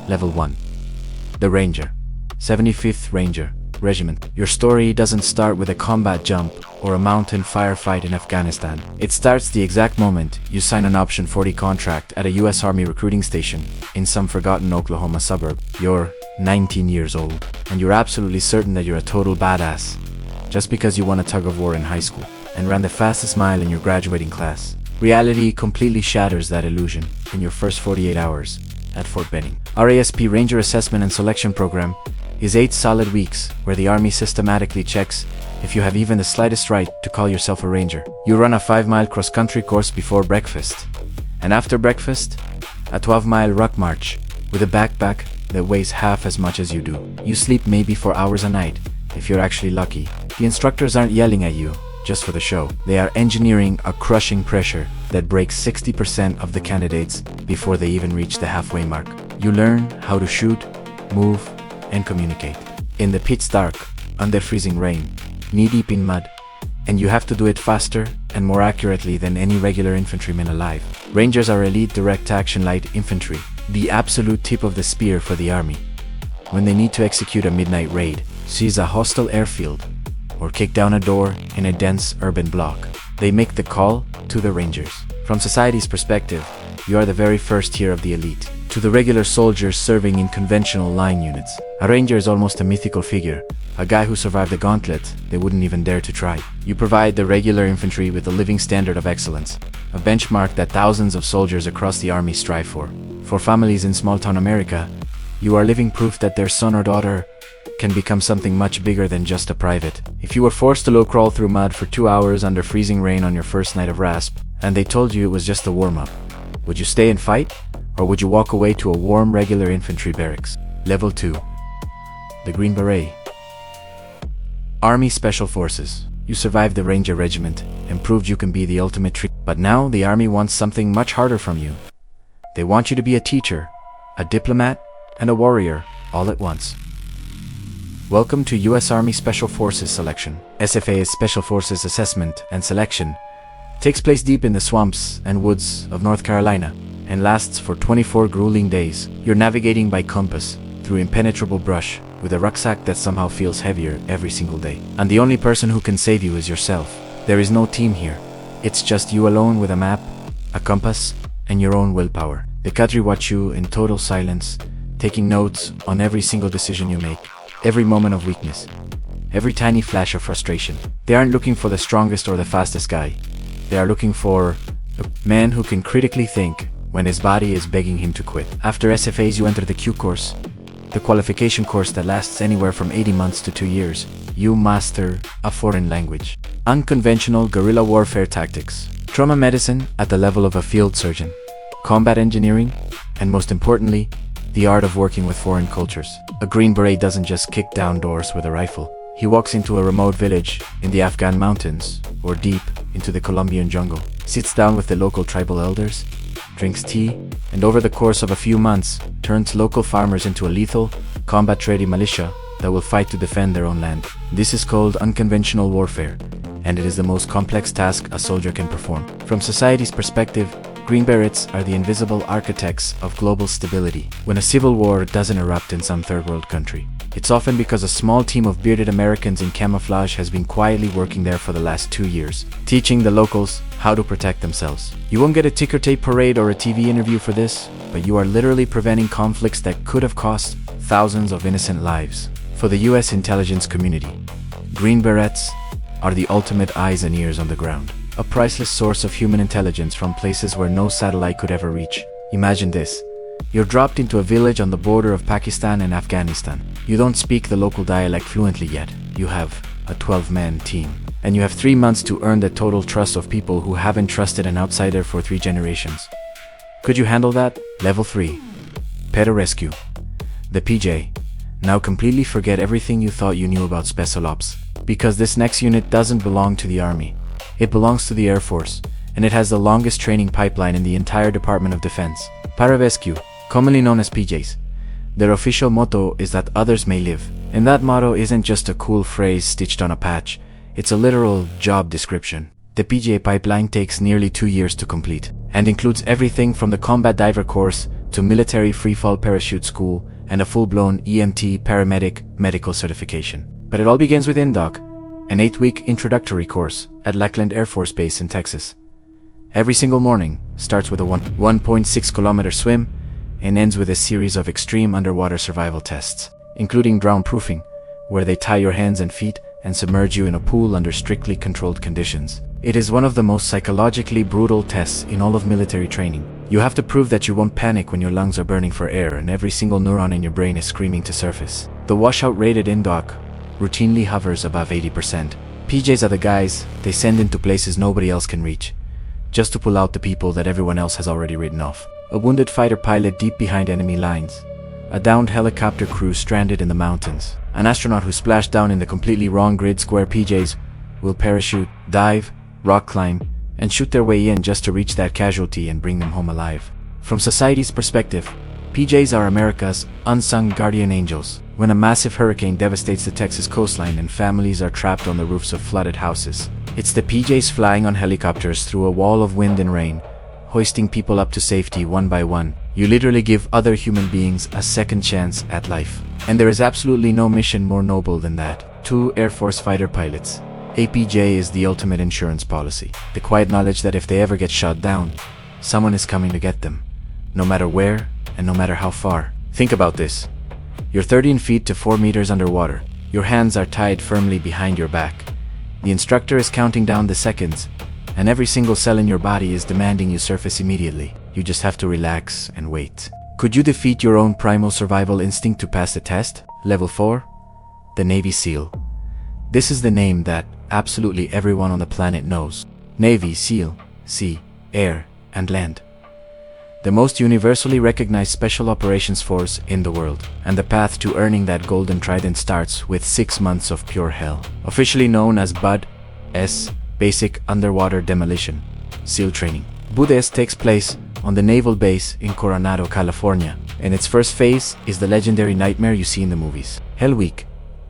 Level 1. The Ranger. 75th Ranger Regiment. Your story doesn't start with a combat jump or a mountain firefight in Afghanistan. It starts the exact moment you sign an Option 40 contract at a US Army recruiting station in some forgotten Oklahoma suburb. You're 19 years old, and you're absolutely certain that you're a total badass just because you won a tug-of-war in high school and ran the fastest mile in your graduating class. Reality completely shatters that illusion in your first 48 hours at Fort Benning. RASP Ranger Assessment and Selection Program is 8 solid weeks where the Army systematically checks if you have even the slightest right to call yourself a Ranger. You run a 5-mile cross-country course before breakfast, and after breakfast, a 12-mile ruck march with a backpack that weighs half as much as you do. You sleep maybe 4 hours a night, if you're actually lucky. The instructors aren't yelling at you just for the show. They are engineering a crushing pressure that breaks 60% of the candidates before they even reach the halfway mark. You learn how to shoot, move, and communicate in the pitch dark, under freezing rain, knee-deep in mud, and you have to do it faster and more accurately than any regular infantryman alive. Rangers are elite direct-action light infantry, the absolute tip of the spear for the Army. When they need to execute a midnight raid, seize a hostile airfield, or kick down a door in a dense urban block, they make the call to the Rangers. From society's perspective, you are the very first tier of the elite. To the regular soldiers serving in conventional line units, a Ranger is almost a mythical figure, a guy who survived the gauntlet they wouldn't even dare to try. You provide the regular infantry with a living standard of excellence, a benchmark that thousands of soldiers across the Army strive for. For families in small-town America, you are living proof that their son or daughter can become something much bigger than just a private. If you were forced to low crawl through mud for 2 hours under freezing rain on your first night of RASP, and they told you it was just a warm-up, would you stay and fight? Or would you walk away to a warm regular infantry barracks? Level 2. The Green Beret. Army Special Forces. You survived the Ranger Regiment and proved you can be the ultimate treat. But now the Army wants something much harder from you. They want you to be a teacher, a diplomat, and a warrior all at once. Welcome to US Army Special Forces Selection. SFA's Special Forces Assessment and Selection takes place deep in the swamps and woods of North Carolina and lasts for 24 grueling days. You're navigating by compass through impenetrable brush with a rucksack that somehow feels heavier every single day. And the only person who can save you is yourself. There is no team here. It's just you alone with a map, a compass, and your own willpower. The cadre watch you in total silence, taking notes on every single decision you make, every moment of weakness, every tiny flash of frustration. They aren't looking for the strongest or the fastest guy. They are looking for a man who can critically think when his body is begging him to quit. After SFAs, you enter the Q course, the qualification course that lasts anywhere from 80 months to 2 years. You master a foreign language, unconventional guerrilla warfare tactics, trauma medicine at the level of a field surgeon, combat engineering, and most importantly, the art of working with foreign cultures. A Green Beret doesn't just kick down doors with a rifle. He walks into a remote village in the Afghan mountains or deep into the Colombian jungle, sits down with the local tribal elders, drinks tea, and over the course of a few months, turns local farmers into a lethal, combat-ready militia that will fight to defend their own land. This is called unconventional warfare, and it is the most complex task a soldier can perform. From society's perspective, Green Berets are the invisible architects of global stability. When a civil war doesn't erupt in some third-world country, it's often because a small team of bearded Americans in camouflage has been quietly working there for the last 2 years, teaching the locals how to protect themselves. You won't get a ticker tape parade or a TV interview for this, but you are literally preventing conflicts that could have cost thousands of innocent lives. For the US intelligence community, Green Berets are the ultimate eyes and ears on the ground, a priceless source of human intelligence from places where no satellite could ever reach. Imagine this. You're dropped into a village on the border of Pakistan and Afghanistan. You don't speak the local dialect fluently yet. You have a 12-man team, and you have 3 months to earn the total trust of people who haven't trusted an outsider for 3 generations. Could you handle that? Level 3. Pararescue. The PJ. Now completely forget everything you thought you knew about Special Ops, because this next unit doesn't belong to the Army. It belongs to the Air Force, and it has the longest training pipeline in the entire Department of Defense. Pararescue, commonly known as PJs. Their official motto is that others may live. And that motto isn't just a cool phrase stitched on a patch, it's a literal job description. The PJ pipeline takes nearly 2 years to complete, and includes everything from the combat diver course to military freefall parachute school, and a full-blown EMT paramedic medical certification. But it all begins with INDOC, an 8-week introductory course at Lackland Air Force Base in Texas. Every single morning starts with a 1.6-kilometer swim and ends with a series of extreme underwater survival tests, including drown-proofing, where they tie your hands and feet and submerge you in a pool under strictly controlled conditions. It is one of the most psychologically brutal tests in all of military training. You have to prove that you won't panic when your lungs are burning for air and every single neuron in your brain is screaming to surface. The washout-rated INDOC routinely hovers above 80%. PJs are the guys they send into places nobody else can reach, just to pull out the people that everyone else has already written off. A wounded fighter pilot deep behind enemy lines, a downed helicopter crew stranded in the mountains, an astronaut who splashed down in the completely wrong grid square. PJs will parachute, dive, rock climb, and shoot their way in just to reach that casualty and bring them home alive. From society's perspective, PJs are America's unsung guardian angels. When a massive hurricane devastates the Texas coastline and families are trapped on the roofs of flooded houses, it's the PJs flying on helicopters through a wall of wind and rain, hoisting people up to safety one by one. You literally give other human beings a second chance at life. And there is absolutely no mission more noble than that. 2 Air Force fighter pilots. APJ is the ultimate insurance policy. The quiet knowledge that if they ever get shot down, someone is coming to get them, no matter where and no matter how far. Think about this. You're 13 feet to 4 meters underwater. Your hands are tied firmly behind your back. The instructor is counting down the seconds, and every single cell in your body is demanding you surface immediately. You just have to relax and wait. Could you defeat your own primal survival instinct to pass the test? Level 4? The Navy SEAL. This is the name that absolutely everyone on the planet knows. Navy SEAL, sea, air, and land. The most universally recognized special operations force in the world. And the path to earning that golden trident starts with 6 months of pure hell. Officially known as BUD-S, Basic Underwater Demolition SEAL Training. BUD-S takes place on the naval base in Coronado, California, and its first phase is the legendary nightmare you see in the movies. Hell Week.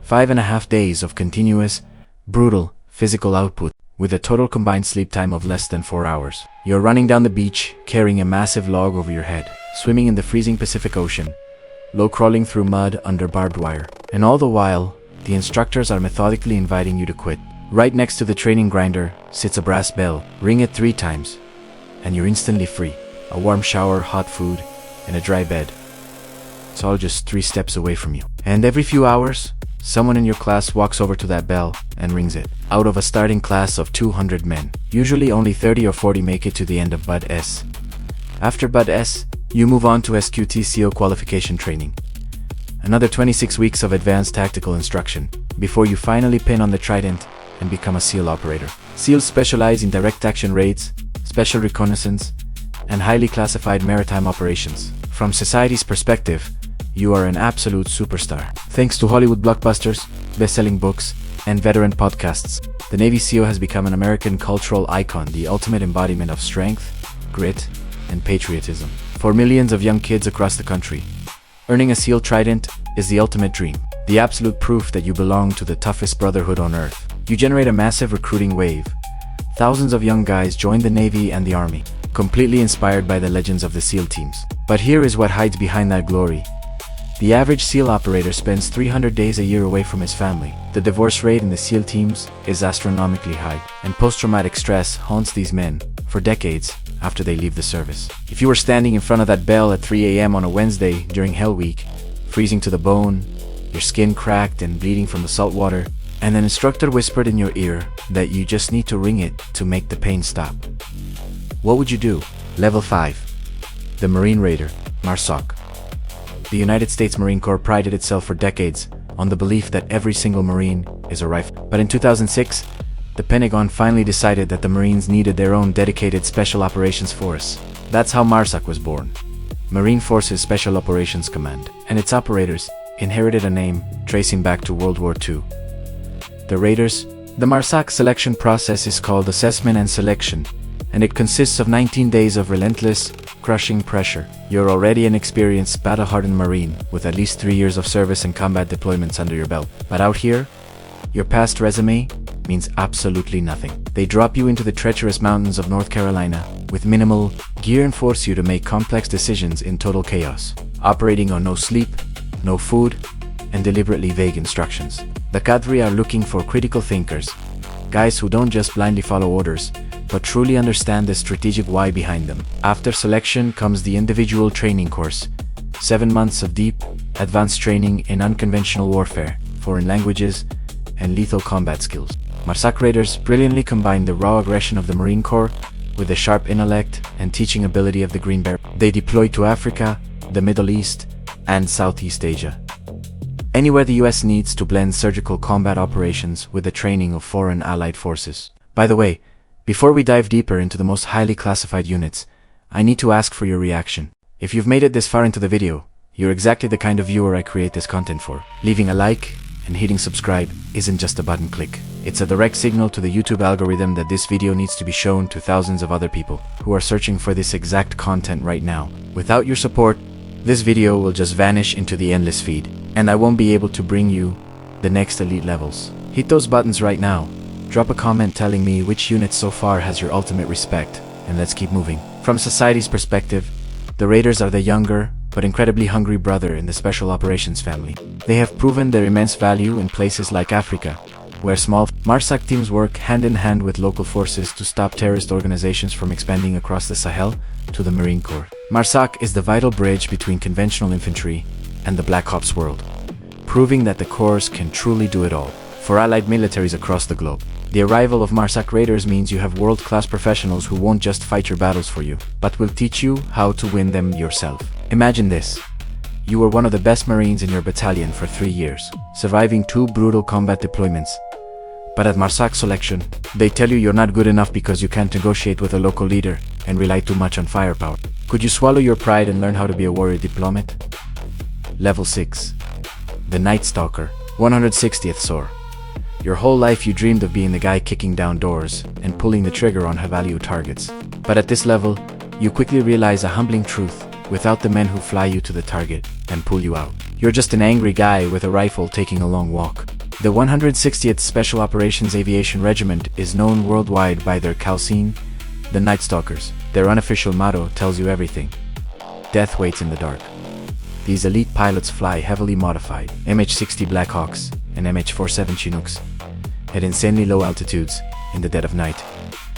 5.5 days of continuous, brutal, physical output, with a total combined sleep time of less than 4 hours. You're running down the beach, carrying a massive log over your head, swimming in the freezing Pacific Ocean, low-crawling through mud under barbed wire. And all the while, the instructors are methodically inviting you to quit. Right next to the training grinder sits a brass bell. Ring it 3 times, and you're instantly free. A warm shower, hot food, and a dry bed. It's all just 3 steps away from you. And every few hours, someone in your class walks over to that bell and rings it. Out of a starting class of 200 men, usually only 30 or 40 make it to the end of BUD-S. After BUD-S, you move on to SQT SEAL qualification training. Another 26 weeks of advanced tactical instruction, before you finally pin on the trident and become a SEAL operator. SEALs specialize in direct action raids, special reconnaissance, and highly classified maritime operations. From society's perspective, you are an absolute superstar. Thanks to Hollywood blockbusters, best-selling books, and veteran podcasts, the Navy SEAL has become an American cultural icon, the ultimate embodiment of strength, grit, and patriotism. For millions of young kids across the country, earning a SEAL trident is the ultimate dream, the absolute proof that you belong to the toughest brotherhood on earth. You generate a massive recruiting wave. Thousands of young guys join the Navy and the Army, completely inspired by the legends of the SEAL teams. But here is what hides behind that glory. The average SEAL operator spends 300 days a year away from his family. The divorce rate in the SEAL teams is astronomically high, and post-traumatic stress haunts these men for decades after they leave the service. If you were standing in front of that bell at 3 a.m. on a Wednesday during Hell Week, freezing to the bone, your skin cracked and bleeding from the salt water, and an instructor whispered in your ear that you just need to ring it to make the pain stop, what would you do? Level 5. The Marine Raider, MARSOC. The United States Marine Corps prided itself for decades on the belief that every single Marine is a rifle. But in 2006, the Pentagon finally decided that the Marines needed their own dedicated Special Operations Force. That's how MARSOC was born, Marine Forces Special Operations Command, and its operators inherited a name tracing back to World War II. The Raiders. The MARSOC selection process is called Assessment and Selection, and it consists of 19 days of relentless, crushing pressure. You're already an experienced, battle-hardened Marine with at least 3 years of service and combat deployments under your belt. But out here, your past resume means absolutely nothing. They drop you into the treacherous mountains of North Carolina with minimal gear and force you to make complex decisions in total chaos, operating on no sleep, no food, and deliberately vague instructions. The cadre are looking for critical thinkers, guys who don't just blindly follow orders, but truly understand the strategic why behind them. After selection comes the individual training course, 7 months of deep, advanced training in unconventional warfare, foreign languages, and lethal combat skills. Marsac Raiders brilliantly combine the raw aggression of the Marine Corps with the sharp intellect and teaching ability of the Green Beret. They deploy to Africa, the Middle East, and Southeast Asia, anywhere the US needs to blend surgical combat operations with the training of foreign allied forces. By the way, before we dive deeper into the most highly classified units, I need to ask for your reaction. If you've made it this far into the video, you're exactly the kind of viewer I create this content for. Leaving a like and hitting subscribe isn't just a button click. It's a direct signal to the YouTube algorithm that this video needs to be shown to thousands of other people who are searching for this exact content right now. Without your support, this video will just vanish into the endless feed, and I won't be able to bring you the next elite levels. Hit those buttons right now. Drop a comment telling me which unit so far has your ultimate respect, and let's keep moving. From society's perspective, the Raiders are the younger, but incredibly hungry brother in the Special Operations family. They have proven their immense value in places like Africa, where small Marsac teams work hand in hand with local forces to stop terrorist organizations from expanding across the Sahel to the Marine Corps. Marsac is the vital bridge between conventional infantry and the Black Ops world, proving that the Corps can truly do it all for allied militaries across the globe. The arrival of Marsac Raiders means you have world-class professionals who won't just fight your battles for you, but will teach you how to win them yourself. Imagine this. You were one of the best Marines in your battalion for 3 years, surviving 2 brutal combat deployments. But at Marsac selection, they tell you you're not good enough because you can't negotiate with a local leader and rely too much on firepower. Could you swallow your pride and learn how to be a warrior diplomat? Level 6. The Night Stalker, 160th SOAR. Your whole life you dreamed of being the guy kicking down doors and pulling the trigger on high-value targets. But at this level, you quickly realize a humbling truth: without the men who fly you to the target and pull you out, you're just an angry guy with a rifle taking a long walk. The 160th Special Operations Aviation Regiment is known worldwide by their calcine, the Night Stalkers. Their unofficial motto tells you everything: death waits in the dark. These elite pilots fly heavily modified MH-60 Blackhawks and MH-47 Chinooks at insanely low altitudes in the dead of night,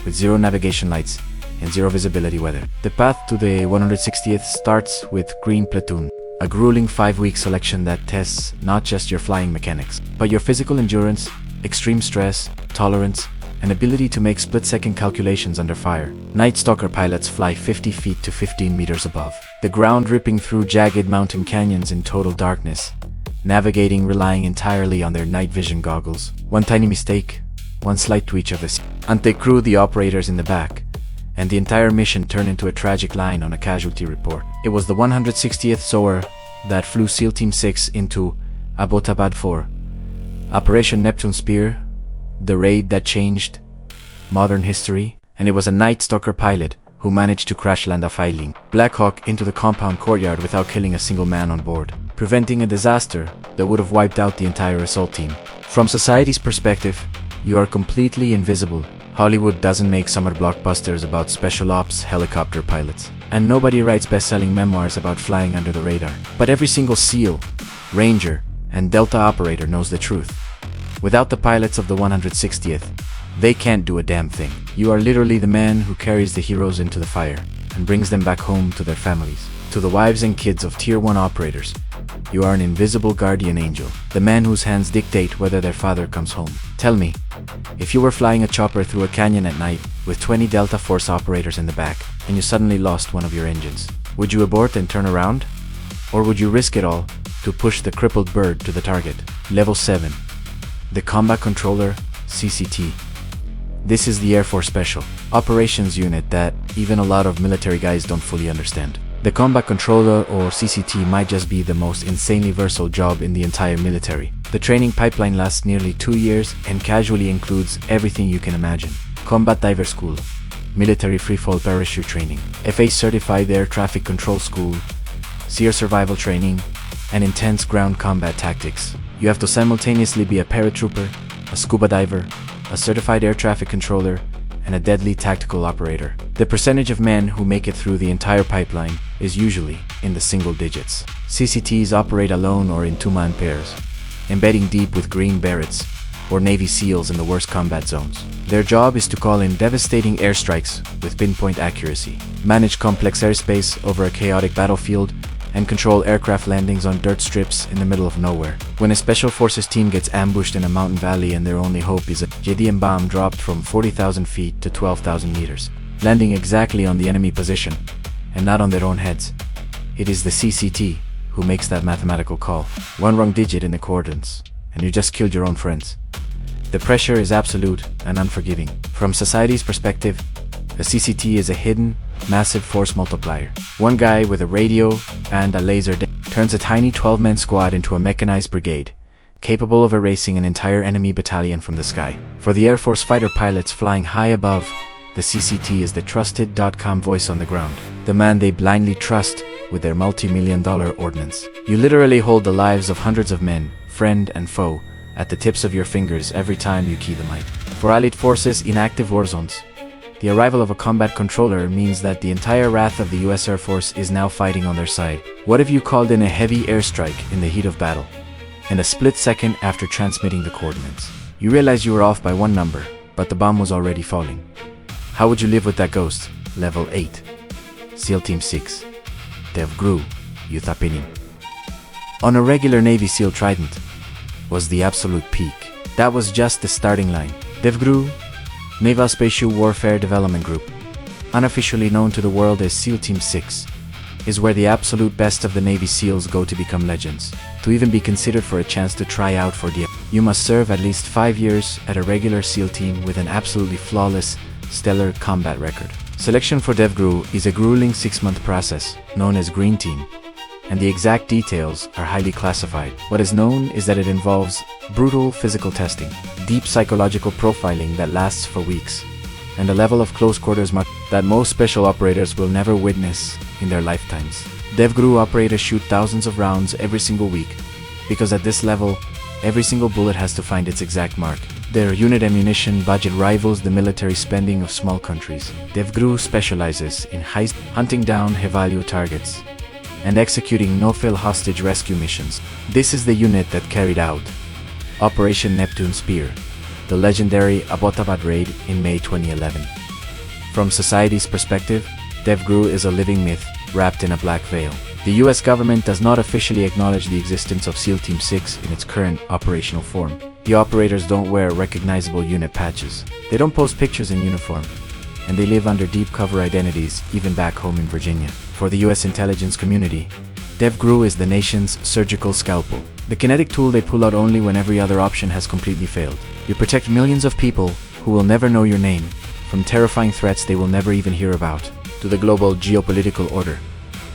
with 0 navigation lights and 0 visibility weather. The path to the 160th starts with Green Platoon, a grueling 5-week selection that tests not just your flying mechanics, but your physical endurance, extreme stress, tolerance, and ability to make split-second calculations under fire. Night Stalker pilots fly 50 feet to 15 meters above the ground, ripping through jagged mountain canyons in total darkness, navigating relying entirely on their night vision goggles. One tiny mistake, one slight twitch of the sea, and they crew the operators in the back, and the entire mission turned into a tragic line on a casualty report. It was the 160th SOAR that flew SEAL Team 6 into Abbottabad 4, Operation Neptune Spear, the raid that changed modern history, and it was a Night Stalker pilot who managed to crash land a fighting Black Hawk into the compound courtyard without killing a single man on board, preventing a disaster that would have wiped out the entire assault team. From society's perspective, you are completely invisible. Hollywood doesn't make summer blockbusters about special ops helicopter pilots, and nobody writes best-selling memoirs about flying under the radar. But every single SEAL, Ranger, and Delta operator knows the truth. Without the pilots of the 160th, they can't do a damn thing. You are literally the man who carries the heroes into the fire and brings them back home to their families. To the wives and kids of Tier 1 operators, you are an invisible guardian angel, the man whose hands dictate whether their father comes home. Tell me, if you were flying a chopper through a canyon at night with 20 Delta Force operators in the back and you suddenly lost one of your engines, would you abort and turn around? Or would you risk it all to push the crippled bird to the target? Level 7. The Combat Controller, CCT. This is the Air Force Special Operations Unit that even a lot of military guys don't fully understand. The Combat Controller, or CCT, might just be the most insanely versatile job in the entire military. The training pipeline lasts nearly 2 years and casually includes everything you can imagine: Combat Diver School, Military Freefall Parachute Training, FA Certified Air Traffic Control School, SEER Survival Training, and intense ground combat tactics. You have to simultaneously be a paratrooper, a scuba diver, a certified air traffic controller, and a deadly tactical operator. The percentage of men who make it through the entire pipeline is usually in the single digits. CCTs operate alone or in two-man pairs, embedding deep with Green Berets or Navy SEALs in the worst combat zones. Their job is to call in devastating airstrikes with pinpoint accuracy, manage complex airspace over a chaotic battlefield, and control aircraft landings on dirt strips in the middle of nowhere. When a special forces team gets ambushed in a mountain valley and their only hope is a JDM bomb dropped from 40,000 feet to 12,000 meters, landing exactly on the enemy position and not on their own heads, it is the CCT who makes that mathematical call. One wrong digit in the coordinates and you just killed your own friends. The pressure is absolute and unforgiving. From society's perspective, a CCT is a hidden, massive force multiplier. One guy with a radio and a laser turns a tiny 12-man squad into a mechanized brigade, capable of erasing an entire enemy battalion from the sky. For the Air Force fighter pilots flying high above, the CCT is the trusted .com voice on the ground, the man they blindly trust with their multi-million-dollar ordnance. You literally hold the lives of hundreds of men, friend and foe, at the tips of your fingers every time you key the mic. For Allied forces in active war zones, the arrival of a combat controller means that the entire wrath of the US Air Force is now fighting on their side. What if you called in a heavy airstrike in the heat of battle, and a split second after transmitting the coordinates, you realize you were off by one number, but the bomb was already falling? How would you live with that ghost? Level 8. SEAL Team 6. DEVGRU, Youth Opinion. On a regular Navy SEAL Trident was the absolute peak. That was just the starting line. DEVGRU, Naval Spatial Warfare Development Group, unofficially known to the world as SEAL Team 6, is where the absolute best of the Navy SEALs go to become legends. To even be considered for a chance to try out for you must serve at least 5 years at a regular SEAL team with an absolutely flawless, stellar combat record. Selection for DEVGRU is a grueling 6-month process, known as Green Team, and the exact details are highly classified. What is known is that it involves brutal physical testing, deep psychological profiling that lasts for weeks, and a level of close quarters that most special operators will never witness in their lifetimes. DEVGRU operators shoot thousands of rounds every single week, because at this level, every single bullet has to find its exact mark. Their unit ammunition budget rivals the military spending of small countries. DEVGRU specializes in hunting down high-value targets and executing no-fill hostage rescue missions. This is the unit that carried out Operation Neptune Spear, the legendary Abbottabad raid in May 2011. From society's perspective, DEVGRU is a living myth wrapped in a black veil. The US government does not officially acknowledge the existence of SEAL Team 6 in its current operational form. The operators don't wear recognizable unit patches. They don't post pictures in uniform, and they live under deep cover identities even back home in Virginia. For the US intelligence community, DEVGRU is the nation's surgical scalpel, the kinetic tool they pull out only when every other option has completely failed. You protect millions of people who will never know your name, from terrifying threats they will never even hear about, to the global geopolitical order.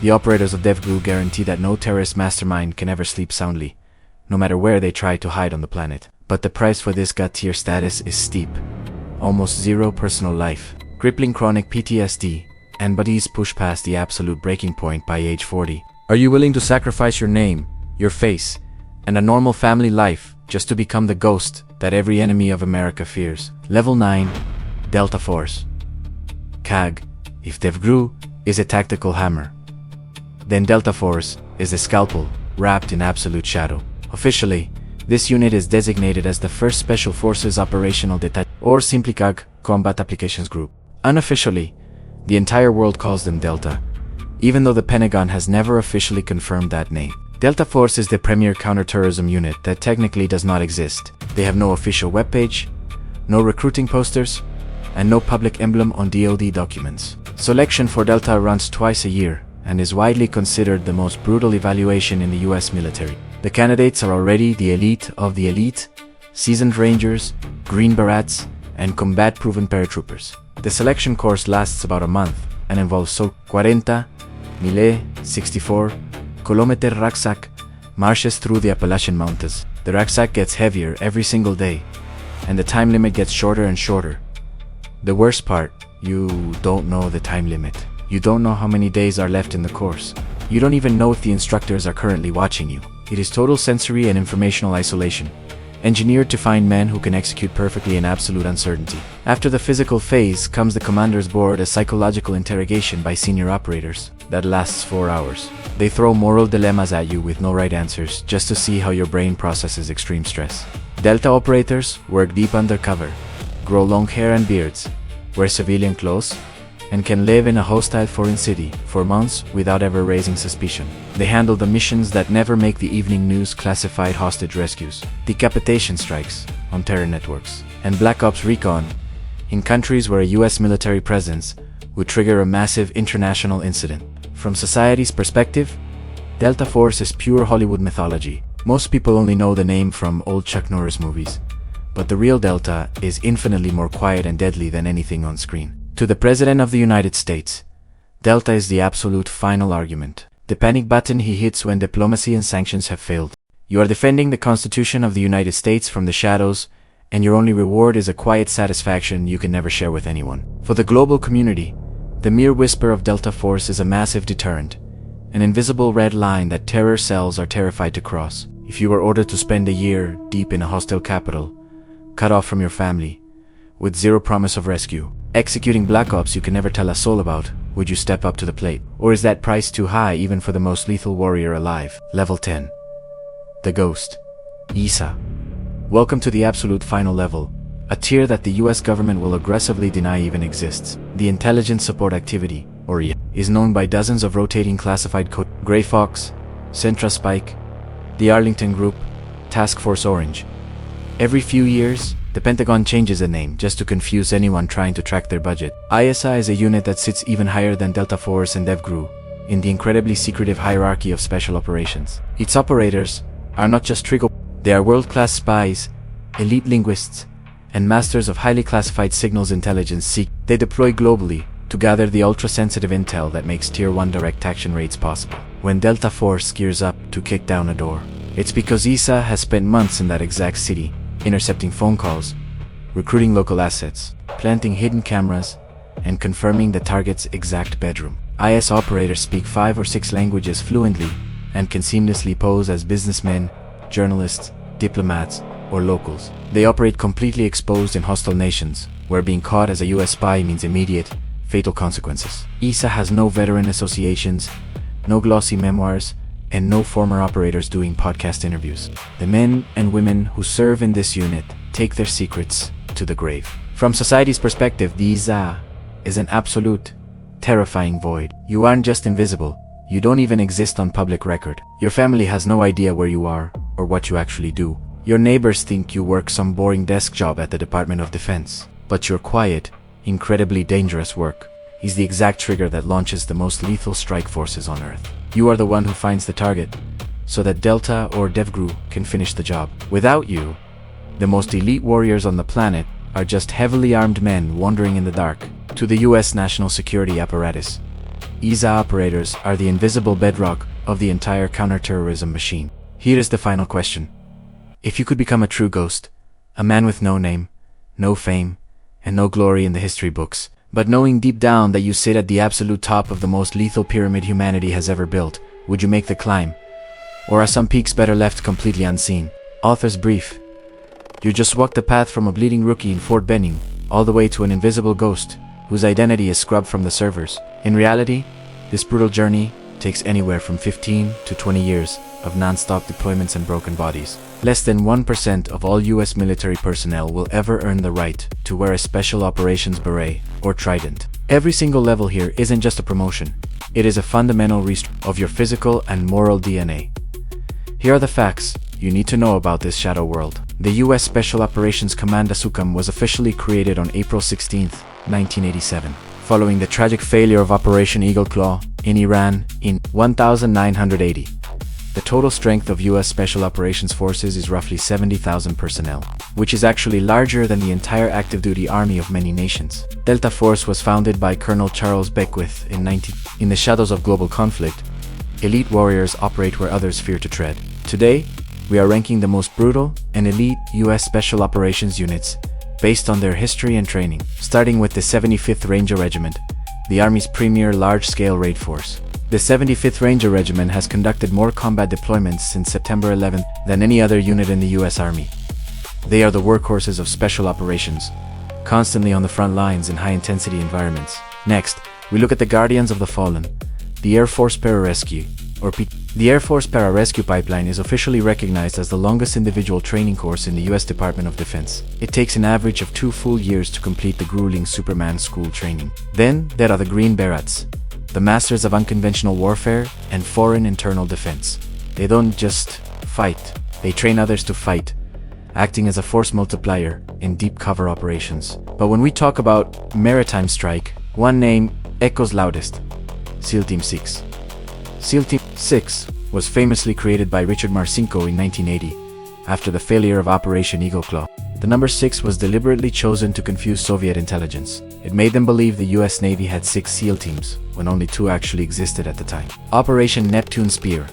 The operators of DEVGRU guarantee that no terrorist mastermind can ever sleep soundly, no matter where they try to hide on the planet. But the price for this God-tier status is steep. Almost zero personal life, crippling chronic PTSD, and bodies push past the absolute breaking point by age 40. Are you willing to sacrifice your name, your face, and a normal family life just to become the ghost that every enemy of America fears? Level 9, Delta Force. CAG. If DEVGRU is a tactical hammer, then Delta Force is a scalpel wrapped in absolute shadow. Officially, this unit is designated as the 1st Special Forces Operational Detachment, or simply CAG, Combat Applications Group. Unofficially, the entire world calls them Delta, even though the Pentagon has never officially confirmed that name. Delta Force is the premier counterterrorism unit that technically does not exist. They have no official webpage, no recruiting posters, and no public emblem on DoD documents. Selection for Delta runs twice a year and is widely considered the most brutal evaluation in the US military. The candidates are already the elite of the elite, seasoned Rangers, Green Berets, and combat-proven paratroopers. The selection course lasts about a month and involves 40, 64 kilometer rucksack marches through the Appalachian Mountains. The rucksack gets heavier every single day, and the time limit gets shorter and shorter. The worst part, you don't know the time limit. You don't know how many days are left in the course. You don't even know if the instructors are currently watching you. It is total sensory and informational isolation. engineered to find men who can execute perfectly in absolute uncertainty. After the physical phase comes the commander's board, a psychological interrogation by senior operators that lasts 4 hours. They throw moral dilemmas at you with no right answers just to see how your brain processes extreme stress. Delta operators work deep undercover, grow long hair and beards, wear civilian clothes, and can live in a hostile foreign city for months without ever raising suspicion. They handle the missions that never make the evening news: classified hostage rescues, decapitation strikes on terror networks, and Black Ops recon in countries where a US military presence would trigger a massive international incident. From society's perspective, Delta Force is pure Hollywood mythology. Most people only know the name from old Chuck Norris movies, but the real Delta is infinitely more quiet and deadly than anything on screen. To the President of the United States, Delta is the absolute final argument, the panic button he hits when diplomacy and sanctions have failed. You are defending the Constitution of the United States from the shadows, and your only reward is a quiet satisfaction you can never share with anyone. For the global community, the mere whisper of Delta Force is a massive deterrent, an invisible red line that terror cells are terrified to cross. If you were ordered to spend a year deep in a hostile capital, cut off from your family, with zero promise of rescue, executing Black Ops you can never tell a soul about, would you step up to the plate? Or is that price too high even for the most lethal warrior alive? Level 10. The Ghost. ESA. Welcome to the absolute final level, a tier that the US government will aggressively deny even exists. The Intelligence Support Activity, or IA, is known by dozens of rotating classified code: Grey Fox, Centra Spike, the Arlington Group, Task Force Orange. Every few years, the Pentagon changes the name just to confuse anyone trying to track their budget. ISA is a unit that sits even higher than Delta Force and DEVGRU in the incredibly secretive hierarchy of special operations. Its operators are not just trigger, they are world-class spies, elite linguists, and masters of highly classified signals intelligence. They deploy globally to gather the ultra-sensitive intel that makes Tier 1 direct action raids possible. When Delta Force gears up to kick down a door, it's because ESA has spent months in that exact city, intercepting phone calls, recruiting local assets, planting hidden cameras, and confirming the target's exact bedroom. IS operators speak 5 or 6 languages fluently and can seamlessly pose as businessmen, journalists, diplomats, or locals. They operate completely exposed in hostile nations, where being caught as a US spy means immediate, fatal consequences. ESA has no veteran associations, no glossy memoirs, and no former operators doing podcast interviews. The men and women who serve in this unit take their secrets to the grave. From society's perspective, the ESA is an absolute, terrifying void. You aren't just invisible, you don't even exist on public record. Your family has no idea where you are or what you actually do. Your neighbors think you work some boring desk job at the Department of Defense. But your quiet, incredibly dangerous work is the exact trigger that launches the most lethal strike forces on Earth. You are the one who finds the target, so that Delta or DEVGRU can finish the job. Without you, the most elite warriors on the planet are just heavily armed men wandering in the dark. To the US national security apparatus, ESA operators are the invisible bedrock of the entire counterterrorism machine. Here is the final question. If you could become a true ghost, a man with no name, no fame, and no glory in the history books, but knowing deep down that you sit at the absolute top of the most lethal pyramid humanity has ever built, would you make the climb? Or are some peaks better left completely unseen? Author's brief. You just walk the path from a bleeding rookie in Fort Benning, all the way to an invisible ghost, whose identity is scrubbed from the servers. In reality, this brutal journey takes anywhere from 15 to 20 years of non-stop deployments and broken bodies. Less than 1% of all US military personnel will ever earn the right to wear a Special Operations Beret or Trident. Every single level here isn't just a promotion, it is a fundamental restructuring of your physical and moral DNA. Here are the facts you need to know about this shadow world. The US Special Operations Command SUCOM was officially created on April 16, 1987, following the tragic failure of Operation Eagle Claw in Iran in 1980. The total strength of US Special Operations Forces is roughly 70,000 personnel, which is actually larger than the entire active duty army of many nations. Delta Force was founded by Colonel Charles Beckwith in the shadows of global conflict. Elite warriors operate where others fear to tread. Today, we are ranking the most brutal and elite US Special Operations units based on their history and training, starting with the 75th Ranger Regiment, the Army's premier large-scale raid force. The 75th Ranger Regiment has conducted more combat deployments since September 11 than any other unit in the US Army. They are the workhorses of special operations, constantly on the front lines in high-intensity environments. Next, we look at the Guardians of the Fallen, the Air Force Pararescue, or The Air Force Pararescue Pipeline is officially recognized as the longest individual training course in the U.S. Department of Defense. It takes an average of 2 full years to complete the grueling Superman school training. Then, there are the Green Berets, the masters of unconventional warfare and foreign internal defense. They don't just fight, they train others to fight, acting as a force multiplier in deep cover operations. But when we talk about maritime strike, one name echoes loudest: SEAL Team 6. SEAL Team 6 was famously created by Richard Marcinko in 1980, after the failure of Operation Eagle Claw. The number 6 was deliberately chosen to confuse Soviet intelligence. It made them believe the US Navy had 6 SEAL teams, when only 2 actually existed at the time. Operation Neptune Spear,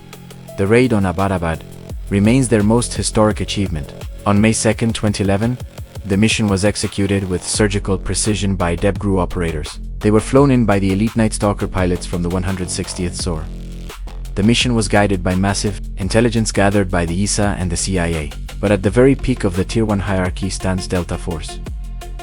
the raid on Abbottabad, remains their most historic achievement. On May 2, 2011, the mission was executed with surgical precision by DEVGRU operators. They were flown in by the elite Night Stalker pilots from the 160th SOAR. The mission was guided by massive intelligence gathered by the ESA and the CIA. But at the very peak of the Tier 1 hierarchy stands Delta Force.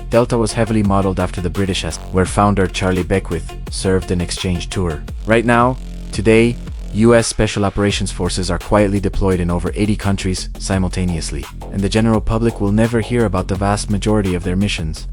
Delta was heavily modeled after the British where founder Charlie Beckwith served an exchange tour. Right now, today, US Special Operations Forces are quietly deployed in over 80 countries simultaneously, and the general public will never hear about the vast majority of their missions.